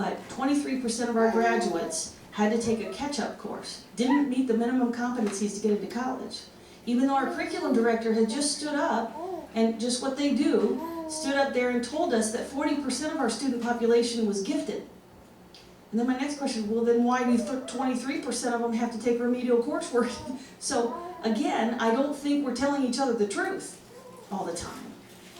but 23% of our graduates had to take a catch-up course, didn't meet the minimum competencies to get into college. Even though our curriculum director had just stood up, and just what they do, stood up there and told us that 40% of our student population was gifted. And then my next question, well then why do 23% of them have to take remedial coursework? So again, I don't think we're telling each other the truth all the time.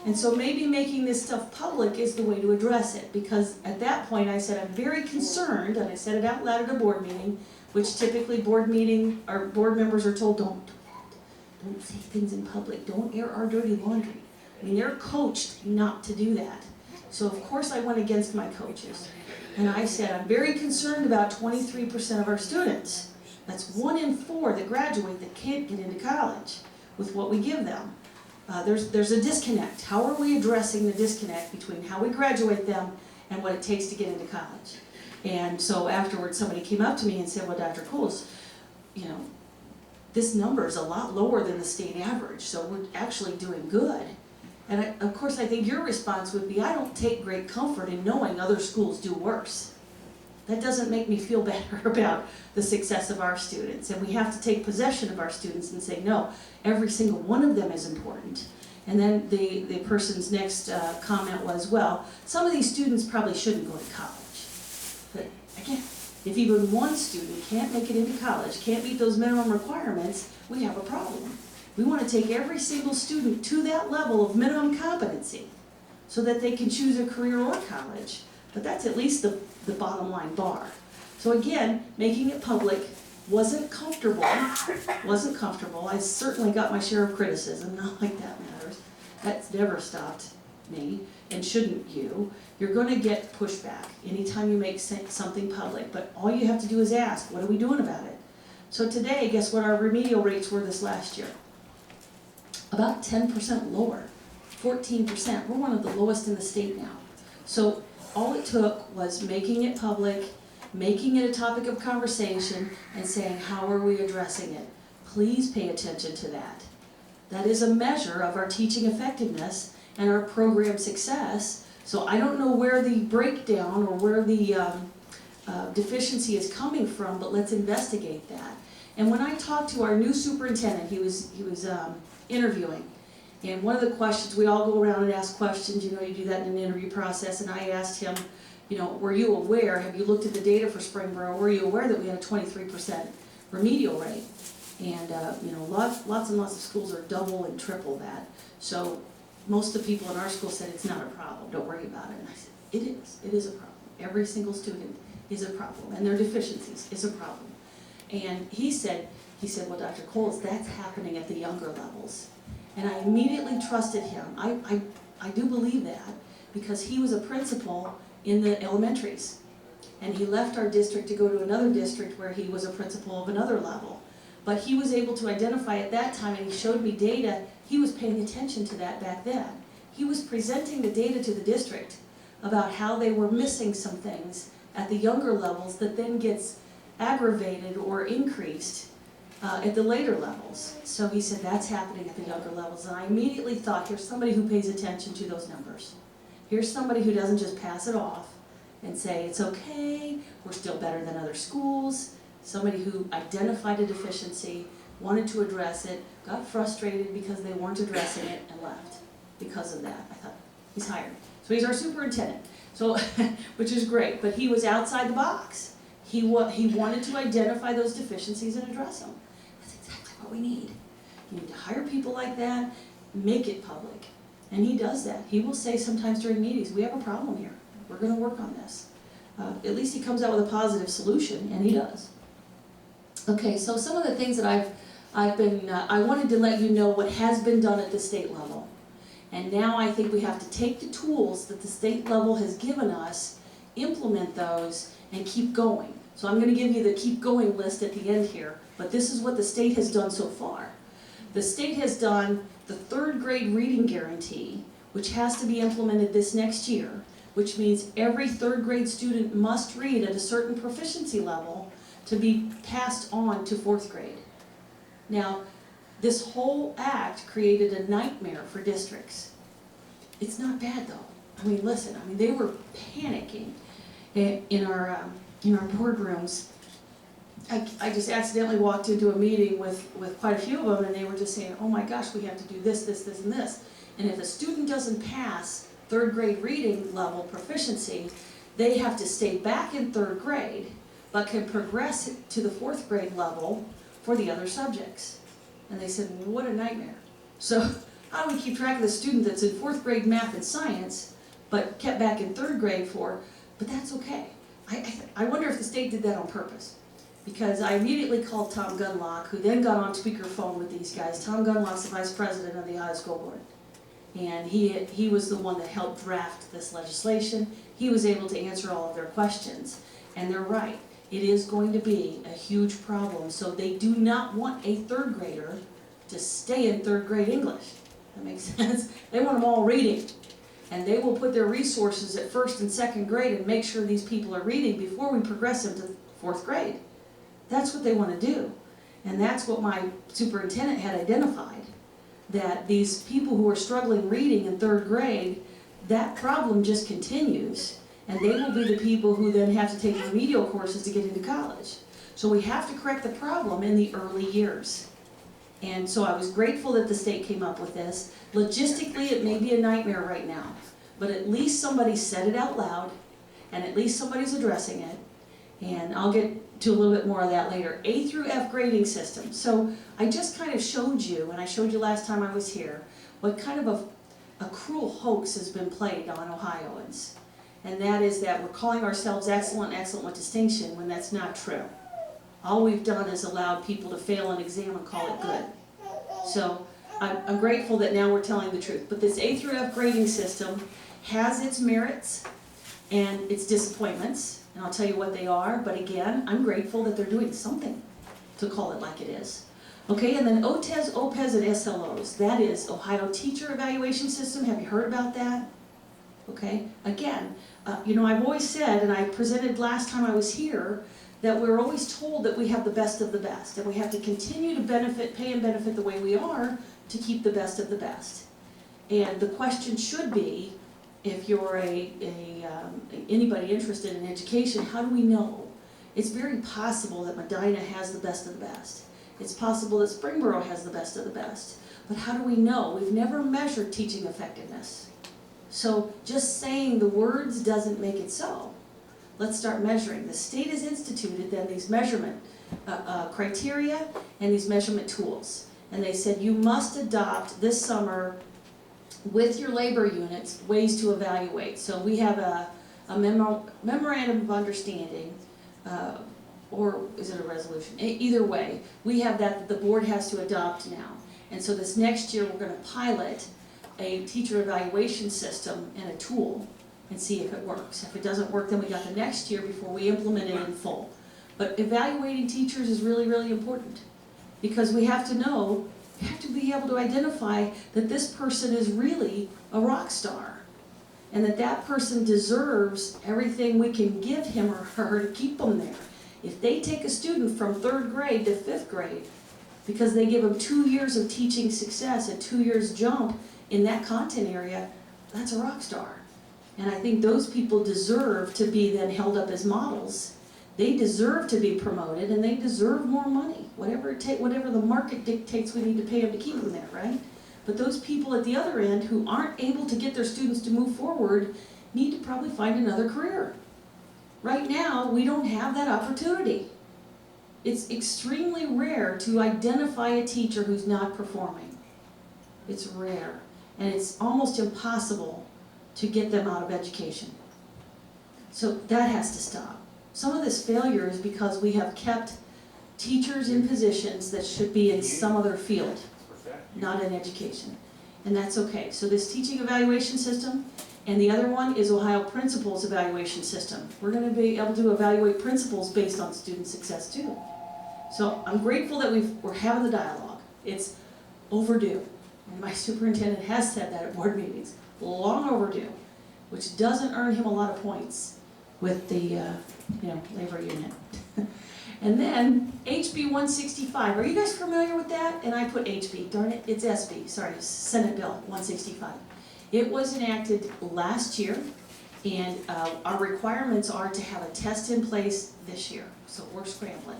And so maybe making this stuff public is the way to address it, because at that point I said I'm very concerned, and I said it out loud at a board meeting, which typically board members are told, don't do that. Don't say things in public, don't air our dirty laundry. I mean, they're coached not to do that. So of course I went against my coaches. And I said, I'm very concerned about 23% of our students. That's 1 in 4 that graduate that can't get into college with what we give them. There's a disconnect. How are we addressing the disconnect between how we graduate them and what it takes to get into college? And so afterwards somebody came up to me and said, well, Dr. Kohls, you know, this number is a lot lower than the state average, so we're actually doing good. And of course I think your response would be, I don't take great comfort in knowing other schools do worse. That doesn't make me feel better about the success of our students. And we have to take possession of our students and say, no, every single one of them is important. And then the person's next comment was, well, some of these students probably shouldn't go to college. But again, if even one student can't make it into college, can't meet those minimum requirements, we have a problem. We want to take every single student to that level of minimum competency so that they can choose a career or college. But that's at least the bottom line bar. So again, making it public wasn't comfortable. I certainly got my share of criticism, not like that matters. That's never stopped me, and shouldn't you. You're going to get pushback anytime you make something public, but all you have to do is ask, what are we doing about it? So today, guess what our remedial rates were this last year? About 10% lower, 14%. We're one of the lowest in the state now. So all it took was making it public, making it a topic of conversation, and saying, how are we addressing it? Please pay attention to that. That is a measure of our teaching effectiveness and our program success. So I don't know where the breakdown or where the deficiency is coming from, but let's investigate that. And when I talked to our new superintendent, he was interviewing. And one of the questions, we all go around and ask questions, you know, you do that in an interview process, and I asked him, you know, were you aware, have you looked at the data for Springboro, were you aware that we had a 23% remedial rate? And, you know, lots and lots of schools are double and triple that. So most of the people in our school said it's not a problem, don't worry about it. And I said, it is a problem. Every single student is a problem, and their deficiencies is a problem. And he said, well, Dr. Kohls, that's happening at the younger levels. And I immediately trusted him. I do believe that because he was a principal in the elementaries. And he left our district to go to another district where he was a principal of another level. But he was able to identify at that time, and he showed me data. He was paying attention to that back then. He was presenting the data to the district about how they were missing some things at the younger levels that then gets aggravated or increased at the later levels. So he said, that's happening at the younger levels. And I immediately thought, here's somebody who pays attention to those numbers. Here's somebody who doesn't just pass it off and say, it's okay, we're still better than other schools. Somebody who identified a deficiency, wanted to address it, got frustrated because they weren't addressing it, and left because of that. I thought, he's hired. So he's our superintendent, so which is great, but he was outside the box. He wanted to identify those deficiencies and address them. That's exactly what we need. You need to hire people like that, make it public. And he does that. He will say sometimes during meetings, we have a problem here. We're going to work on this. At least he comes out with a positive solution, and he does. Okay, so some of the things that I wanted to let you know what has been done at the state level. And now I think we have to take the tools that the state level has given us, implement those, and keep going. So I'm going to give you the keep going list at the end here, but this is what the state has done so far. The state has done the 3rd grade reading guarantee, which has to be implemented this next year, which means every 3rd grade student must read at a certain proficiency level to be passed on to 4th grade. Now, this whole act created a nightmare for districts. It's not bad though. I mean, listen, they were panicking. in our boardrooms. I just accidentally walked into a meeting with quite a few of them, and they were just saying, oh my gosh, we have to do this, this, this, and this. And if a student doesn't pass third grade reading level proficiency, they have to stay back in third grade, but can progress to the fourth grade level for the other subjects. And they said, what a nightmare. So how do we keep track of the student that's in fourth grade math and science, but kept back in third grade but that's okay. I wonder if the state did that on purpose. Because I immediately called Tom Gunlock, who then got on speakerphone with these guys. Tom Gunlock's the vice president of the Ohio School Board. And he was the one that helped draft this legislation. He was able to answer all of their questions. And they're right. It is going to be a huge problem. So they do not want a third grader to stay in third grade English. That makes sense? They want them all reading. And they will put their resources at first and second grade and make sure these people are reading before we progress them to fourth grade. That's what they want to do. And that's what my superintendent had identified, that these people who are struggling reading in third grade, that problem just continues, and they will be the people who then have to take remedial courses to get into college. So we have to correct the problem in the early years. And so I was grateful that the state came up with this. Logistically, it may be a nightmare right now, but at least somebody said it out loud, and at least somebody's addressing it. And I'll get to a little bit more of that later. A through F grading system. So I just kind of showed you, and I showed you last time I was here, what kind of a cruel hoax has been played on Ohioans. And that is that we're calling ourselves excellent with distinction when that's not true. All we've done is allowed people to fail an exam and call it good. So I'm grateful that now we're telling the truth. But this A through F grading system has its merits and its disappointments. And I'll tell you what they are, but again, I'm grateful that they're doing something to call it like it is. Okay, and then OTES, OPES, and SLOs. That is Ohio Teacher Evaluation System. Have you heard about that? Okay, again, you know, I've always said, and I presented last time I was here, that we're always told that we have the best of the best, and we have to continue to pay and benefit the way we are to keep the best of the best. And the question should be, if you're anybody interested in education, how do we know? It's very possible that Medina has the best of the best. It's possible that Springboro has the best of the best. But how do we know? We've never measured teaching effectiveness. So just saying the words doesn't make it so. Let's start measuring. The state has instituted then these measurement criteria and these measurement tools. And they said you must adopt this summer with your labor units, ways to evaluate. So we have a memorandum of understanding, or is it a resolution? Either way, we have that the board has to adopt now. And so this next year we're going to pilot a teacher evaluation system and a tool and see if it works. If it doesn't work, then we got the next year before we implement it in full. But evaluating teachers is really, really important, because we have to know, you have to be able to identify that this person is really a rock star, and that that person deserves everything we can give him or her to keep them there. If they take a student from third grade to fifth grade because they give them 2 years of teaching success, a 2 years jump in that content area, that's a rock star. And I think those people deserve to be then held up as models. They deserve to be promoted, and they deserve more money. Whatever the market dictates, we need to pay them to keep them there, right? But those people at the other end who aren't able to get their students to move forward need to probably find another career. Right now, we don't have that opportunity. It's extremely rare to identify a teacher who's not performing. It's rare, and it's almost impossible to get them out of education. So that has to stop. Some of this failure is because we have kept teachers in positions that should be in some other field, not in education. And that's okay. So this teaching evaluation system, and the other one is Ohio Principals Evaluation System. We're going to be able to evaluate principals based on student success too. So I'm grateful that we're having the dialogue. It's overdue. And my superintendent has said that at board meetings. Long overdue, which doesn't earn him a lot of points with the labor unit. And then HB 165. Are you guys familiar with that? And I put HB, darn it, it's SB, sorry, Senate Bill 165. It was enacted last year, And our requirements are to have a test in place this year, so we're scrambling.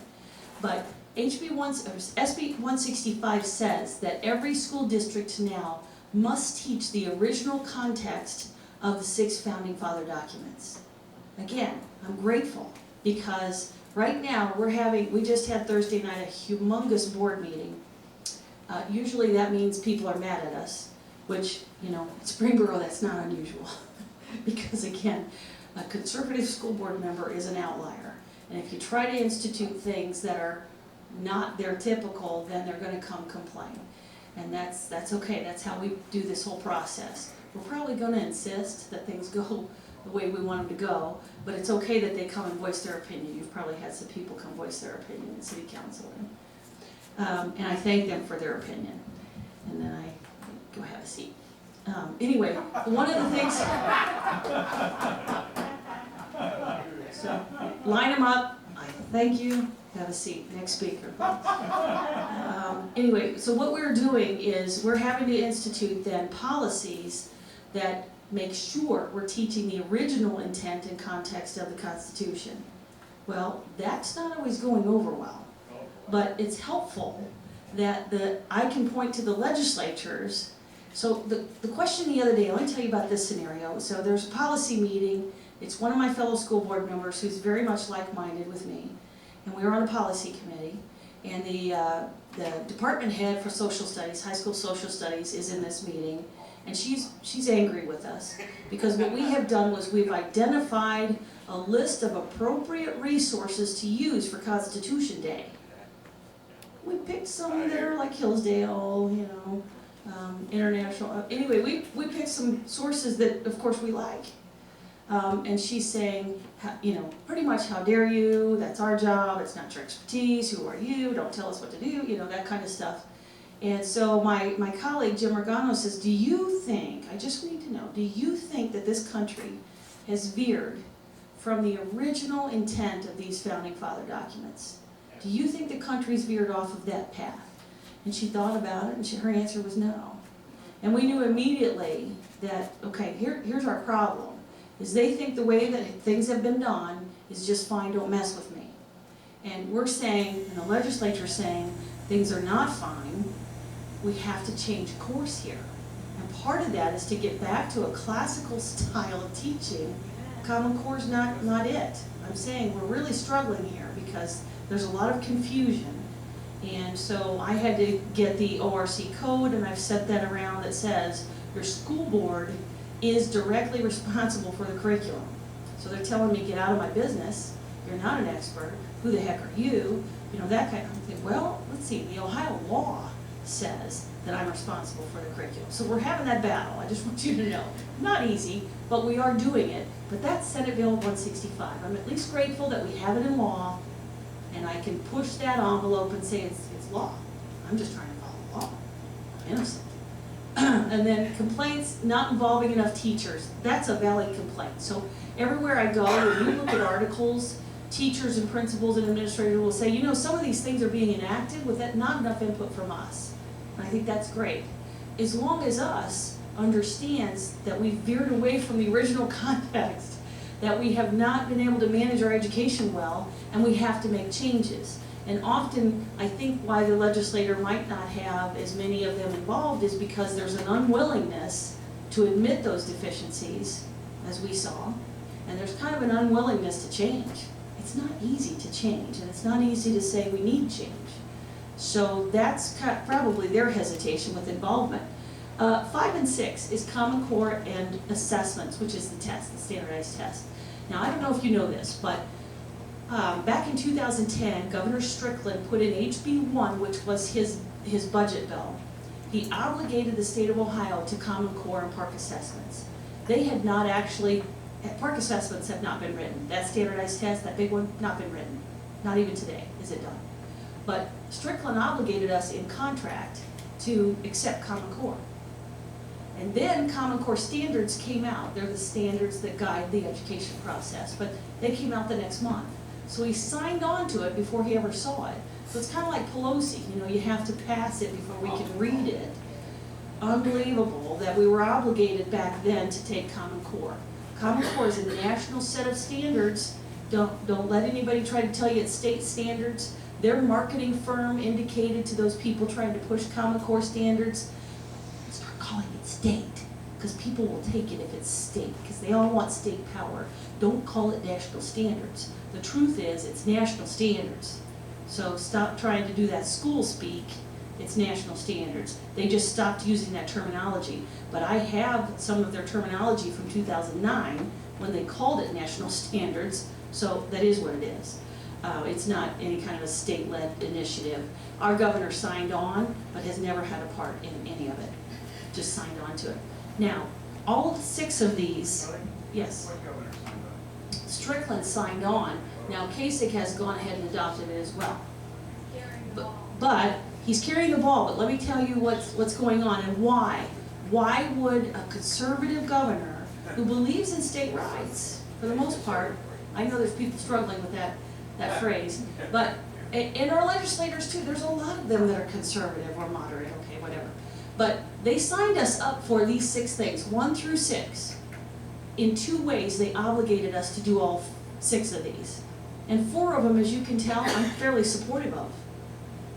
But SB 165 says that every school district now must teach the original context of the 6 Founding Father documents. Again, I'm grateful because right now we just had Thursday night a humongous board meeting. Usually that means people are mad at us, which, you know, at Springboro that's not unusual. Because again, a conservative school board member is an outlier. And if you try to institute things that are not their typical, then they're going to come complain. And that's okay, that's how we do this whole process. We're probably going to insist that things go the way we want them to go, but it's okay that they come and voice their opinion. You've probably had some people come voice their opinion in city council. And I thank them for their opinion. And then I go have a seat. Anyway, one of the things, so line them up, I thank you, have a seat, next speaker. Anyway, so what we're doing is we're having to institute then policies that make sure we're teaching the original intent and context of the Constitution. Well, that's not always going over well, but it's helpful that I can point to the legislatures. So the question the other day, let me tell you about this scenario. So there's a policy meeting. It's one of my fellow school board members who's very much like-minded with me. And we were on a policy committee. And the department head for social studies, high school social studies, is in this meeting. And she's angry with us. Because what we have done was we've identified a list of appropriate resources to use for Constitution Day. We picked some that are like Hillsdale, you know, international. Anyway, we picked some sources that, of course, we like. And she's saying, you know, pretty much, how dare you? That's our job. It's not your expertise. Who are you? Don't tell us what to do. You know, that kind of stuff. And so my colleague, Jim Regano, says, do you think, I just need to know, do you think that this country has veered from the original intent of these Founding Father documents? Do you think the country's veered off of that path? And she thought about it, and her answer was no. And we knew immediately that, okay, here's our problem, is they think the way that things have been done is just fine, don't mess with me. And we're saying, and the legislature's saying, things are not fine, we have to change course here. And part of that is to get back to a classical style of teaching. Common Core's not it. I'm saying we're really struggling here because there's a lot of confusion. And so I had to get the ORC code, and I've set that around that says your school board is directly responsible for the curriculum. So they're telling me, get out of my business, you're not an expert, who the heck are you? You know, that kind of thing. Well, let's see, the Ohio law says that I'm responsible for the curriculum. So we're having that battle, I just want you to know. Not easy, but we are doing it. But that's Senate Bill 165. I'm at least grateful that we have it in law, and I can push that envelope and say it's law. I'm just trying to follow law. I'm innocent. And then complaints not involving enough teachers. That's a valid complaint. So everywhere I go, when we look at articles, teachers and principals and administrators will say, you know, some of these things are being enacted with not enough input from us. And I think that's great. As long as us understands that we've veered away from the original context, that we have not been able to manage our education well, and we have to make changes. And often, I think why the legislator might not have as many of them involved is because there's an unwillingness to admit those deficiencies, as we saw, and there's kind of an unwillingness to change. It's not easy to change, and it's not easy to say we need change. So that's probably their hesitation with involvement. 5 and 6 is Common Core and assessments, which is the test, the standardized test. Now, I don't know if you know this, but back in 2010, Governor Strickland put in HB 1, which was his budget bill. He obligated the state of Ohio to Common Core and Park assessments. They had not actually, Park assessments have not been written. That standardized test, that big one, not been written. Not even today is it done. But Strickland obligated us in contract to accept Common Core. And then Common Core standards came out. They're the standards that guide the education process, but they came out the next month. So he signed on to it before he ever saw it. So it's kind of like Pelosi, you know, you have to pass it before we can read it. Unbelievable that we were obligated back then to take Common Core. Common Core is a national set of standards. Don't let anybody try to tell you it's state standards. Their marketing firm indicated to those people trying to push Common Core standards, start calling it state, because people will take it if it's state, because they all want state power. Don't call it national standards. The truth is, it's national standards. So stop trying to do that school speak. It's national standards. They just stopped using that terminology. But I have some of their terminology from 2009 when they called it national standards, so that is what it is. It's not any kind of a state-led initiative. Our governor signed on, but has never had a part in any of it. Just signed on to it. Now, all 6 of these, Really? yes, What governor signed on? Strickland signed on. Now, Kasich has gone ahead and adopted it as well. But he's carrying the ball, but let me tell you what's going on and why. Why would a conservative governor who believes in state rights, for the most part, I know there's people struggling with that phrase, but in our legislators too, there's a lot of them that are conservative or moderate, okay, whatever. But they signed us up for these 6 things, 1 through 6. In 2 ways, they obligated us to do all 6 of these. And 4 of them, as you can tell, I'm fairly supportive of.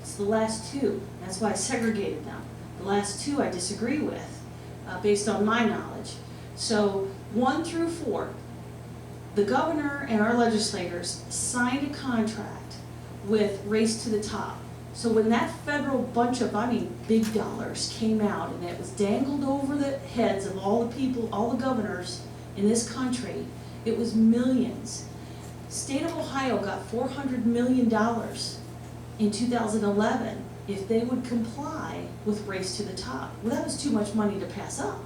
It's the last 2. That's why I segregated them. The last 2 I disagree with, based on my knowledge. So 1 through 4, the governor and our legislators signed a contract with Race to the Top. So when that federal bunch of, big dollars came out and it was dangled over the heads of all the people, all the governors in this country, it was millions. State of Ohio got $400 million in 2011 if they would comply with Race to the Top. Well, that was too much money to pass up.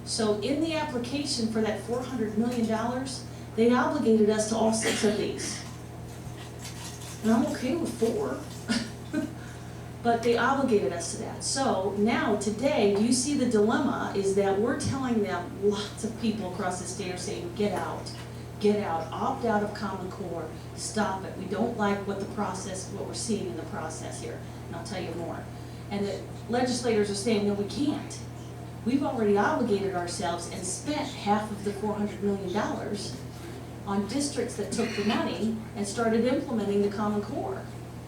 So in the application for that $400 million, they obligated us to all 6 of these. And I'm okay with 4, but they obligated us to that. So now, today, do you see the dilemma is that we're telling them, lots of people across the state are saying, get out, opt out of Common Core, stop it. We don't like what we're seeing in the process here, and I'll tell you more. And the legislators are saying, no, we can't. We've already obligated ourselves and spent half of the $400 million on districts that took the money and started implementing the Common Core.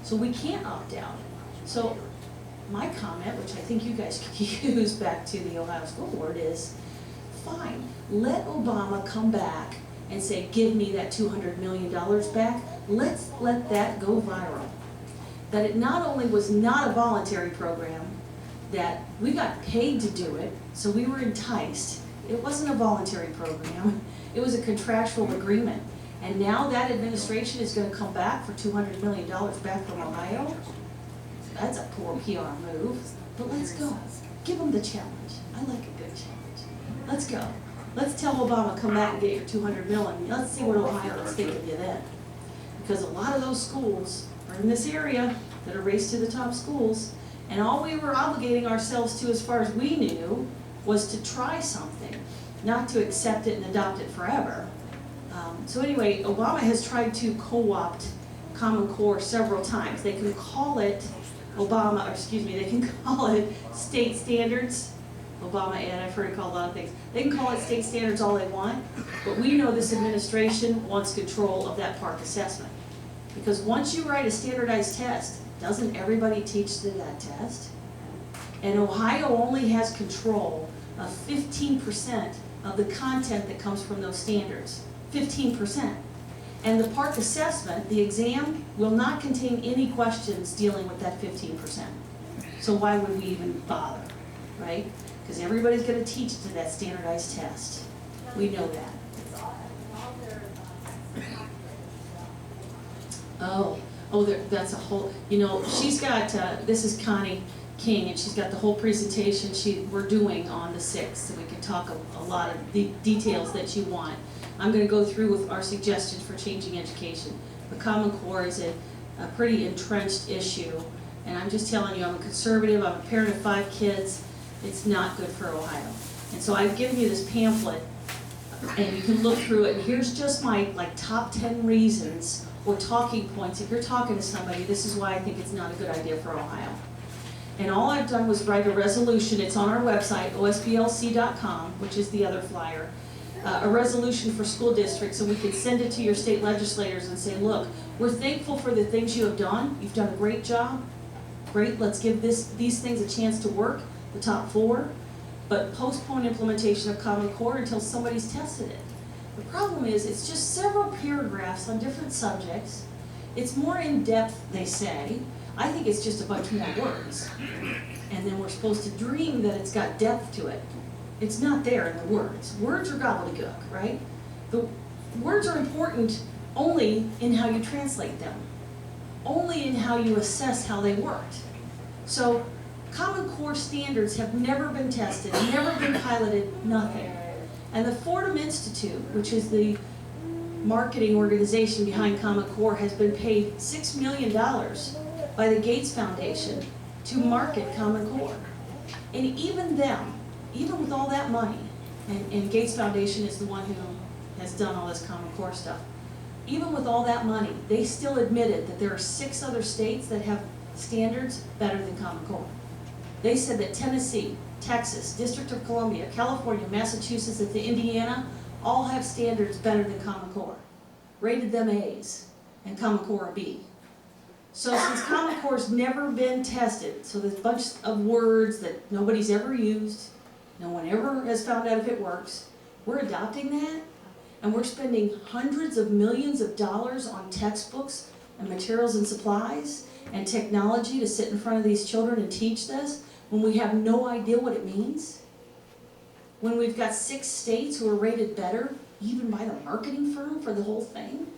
So we can't opt out. So my comment, which I think you guys could use back to the Ohio School Board, is fine, let Obama come back and say, give me that $200 million back. Let's let that go viral. That it not only was not a voluntary program, that we got paid to do it, so we were enticed. It wasn't a voluntary program. It was a contractual agreement. And now that administration is going to come back for $200 million back from Ohio. That's a poor PR move, but let's go. Give them the challenge. I like a good challenge. Let's go. Let's tell Obama, come back and get your $200 million. Let's see what Ohio is thinking of you then. Because a lot of those schools are in this area that are Race to the Top schools, and all we were obligating ourselves to, as far as we knew, was to try something, not to accept it and adopt it forever. So anyway, Obama has tried to co-opt Common Core several times. They can call it they can call it state standards. Obama and I've heard it called a lot of things. They can call it state standards all they want, but we know this administration wants control of that PARCC assessment. Because once you write a standardized test, doesn't everybody teach to that test? And Ohio only has control of 15% of the content that comes from those standards. 15%. And the PARCC assessment, the exam, will not contain any questions dealing with that 15%. So why would we even bother, right? Because everybody's going to teach to that standardized test. We know that. That's a whole, she's got, this is Connie King, and she's got the whole presentation we're doing on the 6th, so we can talk a lot of the details that you want. I'm going to go through with our suggestions for changing education. The Common Core is a pretty entrenched issue, and I'm just telling you, I'm a conservative, I'm a parent of 5 kids, it's not good for Ohio. And so I've given you this pamphlet, and you can look through it, and here's just my top 10 reasons or talking points. If you're talking to somebody, this is why I think it's not a good idea for Ohio. And all I've done was write a resolution. It's on our website, osblc.com, which is the other flyer. a resolution for school districts, and we can send it to your state legislators and say, look, we're thankful for the things you have done. You've done a great job. Great, let's give these things a chance to work, the top 4, but postpone implementation of Common Core until somebody's tested it. The problem is, it's just several paragraphs on different subjects. It's more in-depth, they say. I think it's just a bunch more words. And then we're supposed to dream that it's got depth to it. It's not there in the words. Words are gobbledygook, right? The words are important only in how you translate them, only in how you assess how they worked. So Common Core standards have never been tested, never been piloted, nothing. And the Fordham Institute, which is the marketing organization behind Common Core, has been paid $6 million by the Gates Foundation to market Common Core. And even them, even with all that money, and Gates Foundation is the one who has done all this Common Core stuff, even with all that money, they still admitted that there are 6 other states that have standards better than Common Core. They said that Tennessee, Texas, District of Columbia, California, Massachusetts, and Indiana all have standards better than Common Core. Rated them A's, and Common Core a B. So since Common Core's never been tested, so there's a bunch of words that nobody's ever used, no one ever has found out if it works, we're adopting that, and we're spending hundreds of millions of dollars on textbooks and materials and supplies and technology to sit in front of these children and teach this when we have no idea what it means? When we've got 6 states who are rated better, even by the marketing firm for the whole thing?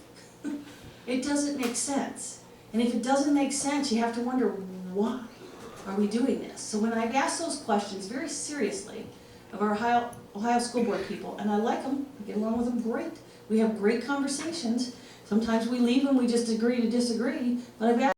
It doesn't make sense. And if it doesn't make sense, you have to wonder, why are we doing this? So when I've asked those questions very seriously of our Ohio school board people, and I like them, I get along with them great. We have great conversations. Sometimes we leave and we just agree to disagree, but I've asked